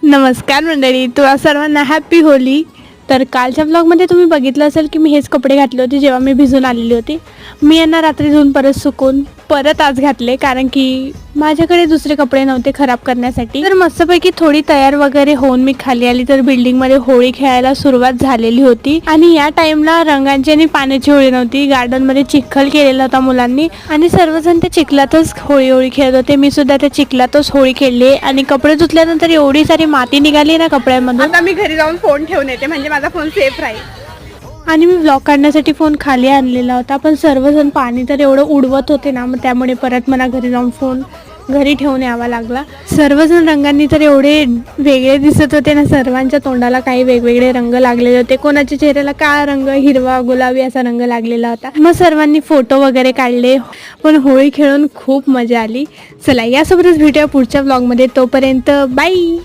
नमस्कार मंडळी, तुम्हा सर्वांना हॅपी होली. तर कालच्या ब्लॉगमध्ये तुम्ही बघितलं असेल की मी हेच कपडे घातले होते जेव्हा मी भिजून आलेली होती. मी यांना रात्री धुवून परत सुकून परत आज घातले, कारण की माझ्याकडे दुसरे कपडे नव्हते खराब करण्यासाठी. तर मस्तपैकी थोडी तयार वगैरे होऊन मी खाली आली. तर बिल्डिंगमध्ये होळी खेळायला सुरुवात झालेली होती आणि या टाइमला रंगांची आणि पाण्याची होळी नव्हती. गार्डनमध्ये चिखल केलेला होता मुलांनी आणि सर्वजण त्या चिखलातच होळी खेळत होते. मी सुद्धा त्या चिखलातच होळी खेळली आणि कपडे धुतल्यानंतर एवढी सारी माती निघाली ना कपड्यांमधून. आता मी घरी जाऊन फोन ठेवून येते, म्हणजे माझा फोन सेफ राहील. आणि मी व्लॉग काढण्यासाठी फोन खाली आणलेला होता, पण सर्वजण पाणी तर एवढं उडवत होते ना, मग त्यामुळे परत मला घरी जाऊन फोन घरी ठेवून यावा लागला. सर्वजण रंगांनी तर एवढे वेगळे दिसत होते ना, सर्वांच्या तोंडाला काही वेगवेगळे रंग लागलेले होते. कोणाच्या चेहऱ्याला काळा रंग, हिरवा, गुलाबी असा रंग लागलेला होता. मग सर्वांनी फोटो वगैरे काढले, पण होळी खेळून खूप मजा आली. चला, यासोबतच भेटूया पुढच्या व्लॉगमध्ये. तोपर्यंत बाय.